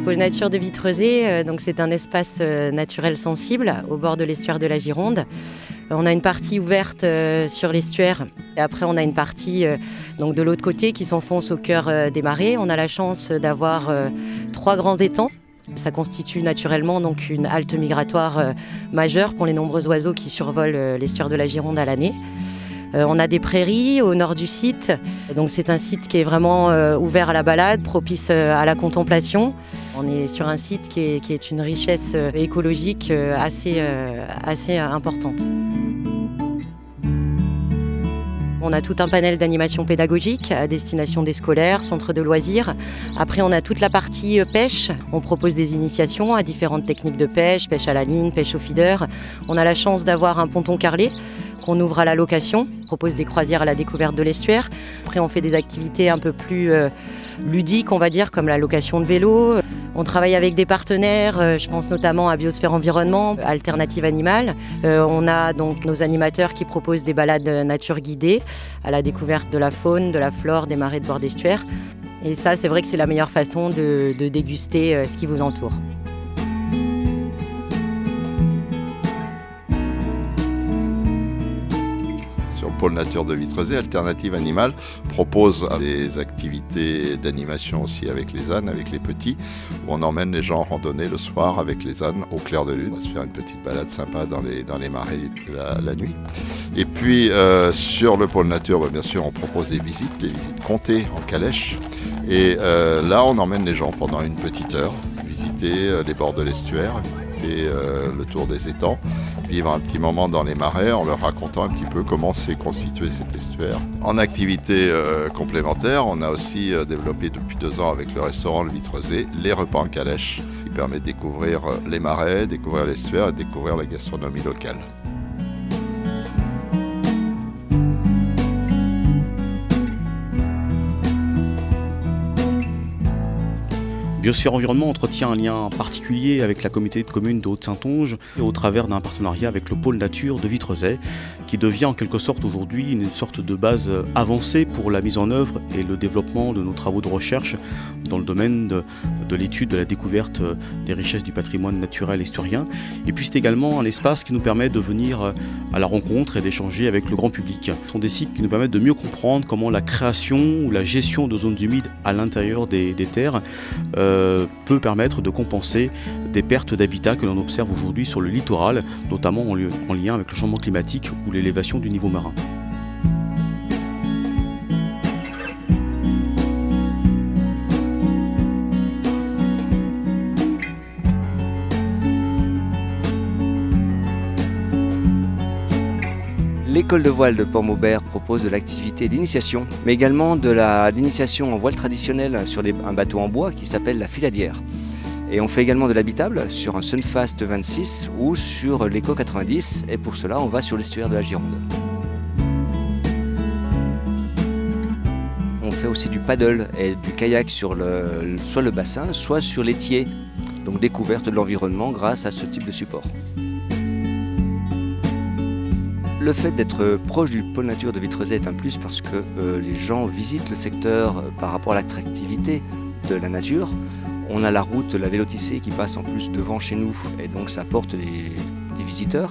pôle nature de Vittrezé, donc c'est un espace naturel sensible au bord de l'estuaire de la Gironde. On a une partie ouverte sur l'estuaire et après on a une partie donc de l'autre côté qui s'enfonce au cœur des marais. On a la chance d'avoir 3 grands étangs. Ça constitue naturellement donc une halte migratoire majeure pour les nombreux oiseaux qui survolent l'estuaire de la Gironde à l'année. On a des prairies au nord du site, donc c'est un site qui est vraiment ouvert à la balade, propice à la contemplation. On est sur un site qui est une richesse écologique assez importante. On a tout un panel d'animation pédagogique à destination des scolaires, centres de loisirs. Après, on a toute la partie pêche. On propose des initiations à différentes techniques de pêche, pêche à la ligne, pêche au feeder. On a la chance d'avoir un ponton carrelé qu'on ouvre à la location. On propose des croisières à la découverte de l'estuaire. Après, on fait des activités un peu plus ludiques, on va dire, comme la location de vélo. On travaille avec des partenaires, je pense notamment à Biosphère Environnement, Alternative Animale. On a donc nos animateurs qui proposent des balades nature guidées à la découverte de la faune, de la flore, des marais de bord d'estuaire. Et ça, c'est vrai que c'est la meilleure façon de déguster ce qui vous entoure. Sur le pôle nature de Vittrezé, Alternative Animale propose des activités d'animation aussi avec les ânes, avec les petits, où on emmène les gens randonner le soir avec les ânes au clair de lune. On va se faire une petite balade sympa dans les marais la nuit. Et puis sur le pôle nature, bien sûr, on propose des visites comptées en calèche. Et là, on emmène les gens pendant une petite heure, visiter les bords de l'estuaire, visiter le tour des étangs, vivre un petit moment dans les marais en leur racontant un petit peu comment s'est constitué cet estuaire. En activité complémentaire, on a aussi développé depuis 2 ans avec le restaurant Le Vittrezé les repas en calèche qui permet de découvrir les marais, découvrir l'estuaire et découvrir la gastronomie locale. Biosphère Environnement entretient un lien particulier avec la communauté de communes de Haute-Saintonge au travers d'un partenariat avec le pôle nature de Vittrezé qui devient en quelque sorte aujourd'hui une sorte de base avancée pour la mise en œuvre et le développement de nos travaux de recherche dans le domaine de l'étude, de la découverte des richesses du patrimoine naturel estuarien. Et puis c'est également un espace qui nous permet de venir à la rencontre et d'échanger avec le grand public. Ce sont des sites qui nous permettent de mieux comprendre comment la création ou la gestion de zones humides à l'intérieur des terres peut permettre de compenser des pertes d'habitat que l'on observe aujourd'hui sur le littoral, notamment en lien avec le changement climatique ou l'élévation du niveau marin. L'école de voile de Port-Maubert propose de l'activité d'initiation, mais également de l'initiation en voile traditionnelle sur un bateau en bois qui s'appelle la filadière. Et on fait également de l'habitable sur un Sunfast 26 ou sur l'Eco 90, et pour cela on va sur l'estuaire de la Gironde. On fait aussi du paddle et du kayak sur soit le bassin, soit sur l'étier, donc découverte de l'environnement grâce à ce type de support. Le fait d'être proche du pôle nature de Vittrezé est un plus parce que les gens visitent le secteur par rapport à l'attractivité de la nature. On a la route, la Vélotissée qui passe en plus devant chez nous et donc ça apporte des visiteurs.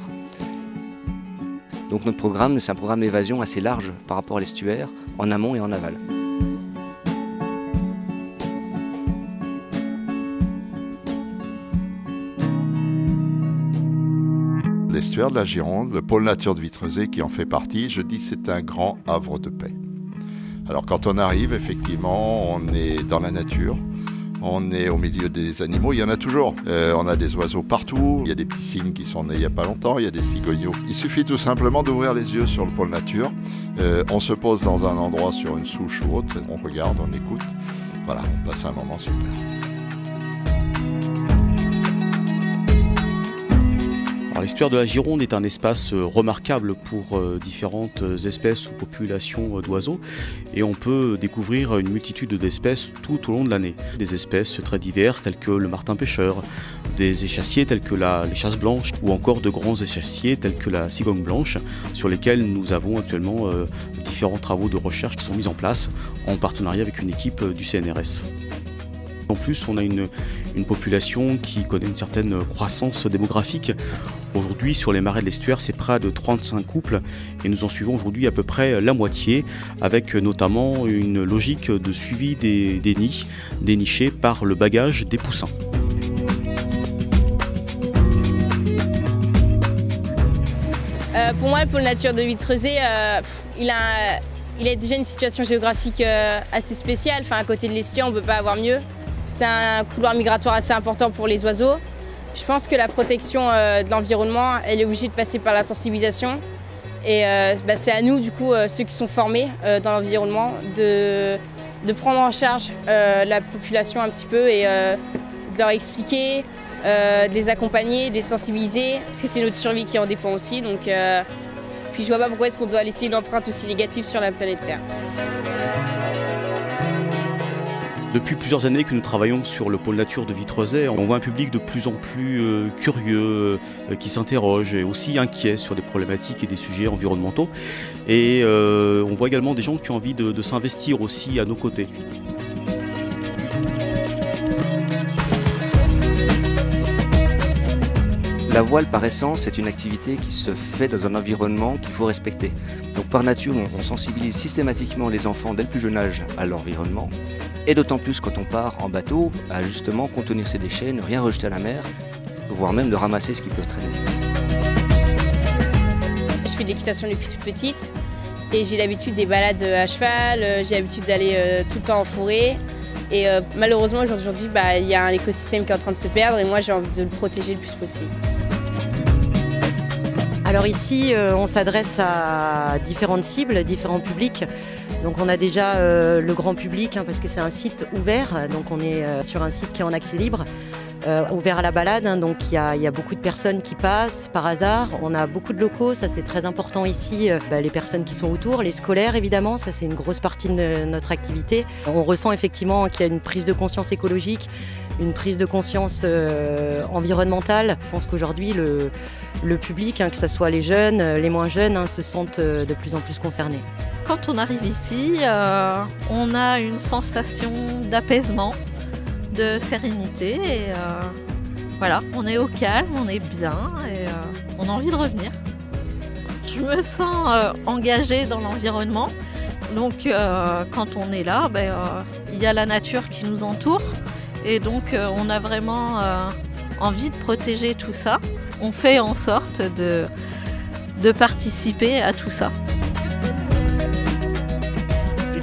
Donc notre programme, c'est un programme d'évasion assez large par rapport à l'estuaire, en amont et en aval. L'estuaire de la Gironde, le pôle nature de Vittrezé qui en fait partie, je dis c'est un grand havre de paix. Alors quand on arrive, effectivement, on est dans la nature, on est au milieu des animaux, il y en a toujours. On a des oiseaux partout, il y a des petits cygnes qui sont nés il n'y a pas longtemps, il y a des cigogneaux. Il suffit tout simplement d'ouvrir les yeux sur le pôle nature. On se pose dans un endroit sur une souche ou autre, on regarde, on écoute. Voilà, on passe un moment super. L'estuaire de la Gironde est un espace remarquable pour différentes espèces ou populations d'oiseaux et on peut découvrir une multitude d'espèces tout au long de l'année. Des espèces très diverses telles que le martin pêcheur, des échassiers tels que l'échasse blanche ou encore de grands échassiers tels que la cigogne blanche sur lesquels nous avons actuellement différents travaux de recherche qui sont mis en place en partenariat avec une équipe du CNRS. En plus, on a une population qui connaît une certaine croissance démographique. Aujourd'hui, sur les marais de l'estuaire, c'est près de 35 couples et nous en suivons aujourd'hui à peu près la moitié, avec notamment une logique de suivi des nids dénichés par le bagage des poussins. Pour moi, le pôle nature de Vitreuzé, il a déjà une situation géographique assez spéciale. Enfin, à côté de l'estuaire, on ne peut pas avoir mieux. C'est un couloir migratoire assez important pour les oiseaux. Je pense que la protection de l'environnement, elle est obligée de passer par la sensibilisation. Et c'est à nous, du coup, ceux qui sont formés dans l'environnement, de prendre en charge la population un petit peu et de leur expliquer, de les accompagner, de les sensibiliser, parce que c'est notre survie qui en dépend aussi. Donc, puis je vois pas pourquoi est-ce qu'on doit laisser une empreinte aussi négative sur la planète Terre. Depuis plusieurs années que nous travaillons sur le pôle nature de Vitreuzé, on voit un public de plus en plus curieux, qui s'interroge et aussi inquiet sur des problématiques et des sujets environnementaux. Et on voit également des gens qui ont envie de s'investir aussi à nos côtés. La voile, par essence, est une activité qui se fait dans un environnement qu'il faut respecter. Donc par nature, on sensibilise systématiquement les enfants dès le plus jeune âge à l'environnement. Et d'autant plus quand on part en bateau, à justement contenir ses déchets, ne rien rejeter à la mer, voire même de ramasser ce qui peut traîner. Je fais de l'équitation depuis toute petite et j'ai l'habitude des balades à cheval, j'ai l'habitude d'aller tout le temps en forêt. Et malheureusement aujourd'hui, il y a un écosystème qui est en train de se perdre et moi j'ai envie de le protéger le plus possible. Alors ici, on s'adresse à différentes cibles, différents publics. Donc on a déjà le grand public, parce que c'est un site ouvert, donc on est sur un site qui est en accès libre, ouvert à la balade, donc il y a beaucoup de personnes qui passent par hasard. On a beaucoup de locaux, ça c'est très important ici, les personnes qui sont autour, les scolaires évidemment, ça c'est une grosse partie de notre activité. On ressent effectivement qu'il y a une prise de conscience écologique, une prise de conscience environnementale. Je pense qu'aujourd'hui le public, que ce soit les jeunes, les moins jeunes, se sentent de plus en plus concernés. Quand on arrive ici, on a une sensation d'apaisement, de sérénité et voilà, on est au calme, on est bien et on a envie de revenir. Je me sens engagée dans l'environnement, donc quand on est là, il y a la nature qui nous entoure et donc on a vraiment envie de protéger tout ça. On fait en sorte de participer à tout ça.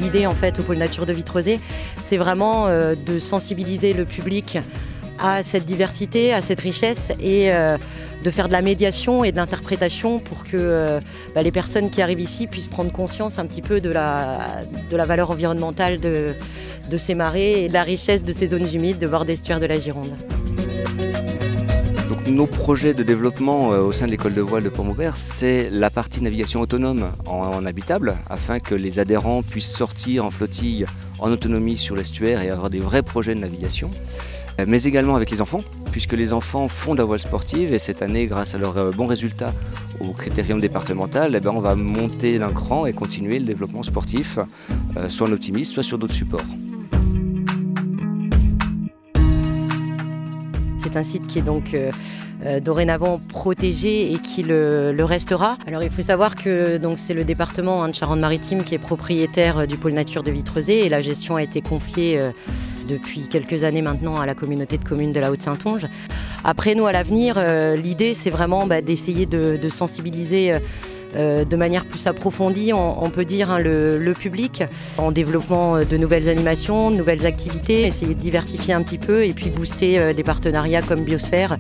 L'idée en fait au pôle nature de Vitreuzé, c'est vraiment de sensibiliser le public à cette diversité, à cette richesse et de faire de la médiation et de l'interprétation pour que les personnes qui arrivent ici puissent prendre conscience un petit peu de la valeur environnementale de ces marais et de la richesse de ces zones humides de bord d'estuaire de la Gironde. Donc, nos projets de développement au sein de l'école de voile de Pont-Maubert, c'est la partie navigation autonome en habitable, afin que les adhérents puissent sortir en flottille en autonomie sur l'estuaire et avoir des vrais projets de navigation. Mais également avec les enfants, puisque les enfants font de la voile sportive et cette année, grâce à leurs bons résultats au critérium départemental, on va monter d'un cran et continuer le développement sportif, soit en optimiste, soit sur d'autres supports. C'est un site qui est donc dorénavant protégé et qui le restera. Alors il faut savoir que c'est le département de Charente-Maritime qui est propriétaire du pôle nature de Vitreuzé et la gestion a été confiée depuis quelques années maintenant à la communauté de communes de la Haute-Saintonge. Après nous à l'avenir, l'idée c'est vraiment d'essayer de sensibiliser de manière plus approfondie, on peut dire, le public, en développement de nouvelles animations, de nouvelles activités, essayer de diversifier un petit peu et puis booster des partenariats comme Biosphère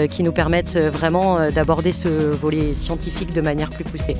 qui nous permettent vraiment d'aborder ce volet scientifique de manière plus poussée.